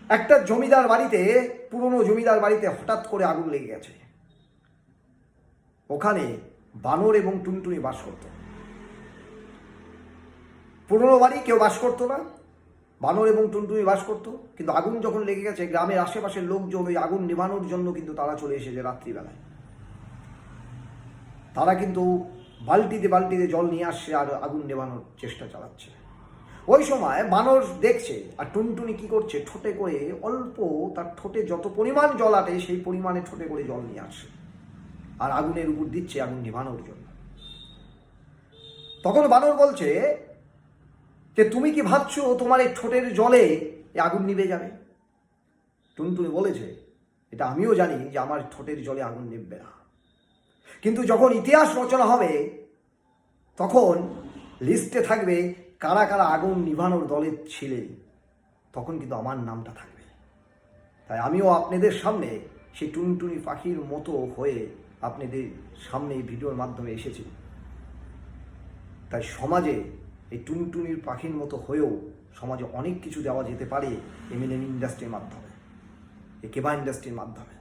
একটা জমিদার বাড়িতে, পুরনো জমিদার বাড়িতে হঠাৎ করে আগুন লেগে গেছে। ওখানে বানর এবং টুনটুনি বাস করত। পুরনো বাড়ি, কেউ বাস করতো না, বানর এবং টুনটুনি বাস করতো। কিন্তু আগুন যখন লেগে গেছে, গ্রামের আশেপাশের লোকজন ওই আগুন নেভানোর জন্য কিন্তু তারা চলে এসেছে রাত্রিবেলায়। তারা কিন্তু বালতিতে বালতিতে জল নিয়ে আসছে আর আগুন নেভানোর চেষ্টা চালাচ্ছে। ওই সময় বানর দেখছে আর টুনটুনি কি করছে, ঠোঁটে করে অল্প, তার ঠোঁটে যত পরিমাণ জল আটে সেই পরিমাণে ঠোঁটে করে জল নিয়ে আসছে আর আগুনের উপর দিচ্ছে আগুন নেভানোর জন্য। তখন বানর বলছে যে তুমি কি ভাবছো তোমার এই ঠোঁটের জলে এই আগুন নিভে যাবে? টুনটুনি বলেছে, এটা আমিও জানি যে আমার ঠোঁটের জলে আগুন নিভবে না, কিন্তু যখন ইতিহাস রচনা হবে তখন লিস্টে থাকবে কারা কারা আগুন নিভানোর দলে ছিলেন, তখন কিন্তু আমার নামটা থাকবে। তাই আমিও আপনাদের সামনে সেই টুনটুনি পাখির মতো হয়ে আপনাদের সামনে এই ভিডিওর মাধ্যমে এসেছি। তাই সমাজে এই টুনটুনির পাখির মতো হয়েও সমাজে অনেক কিছু দেওয়া যেতে পারে এমএনএম ইন্ডাস্ট্রির মাধ্যমে, এই কেবা ইন্ডাস্ট্রির মাধ্যমে।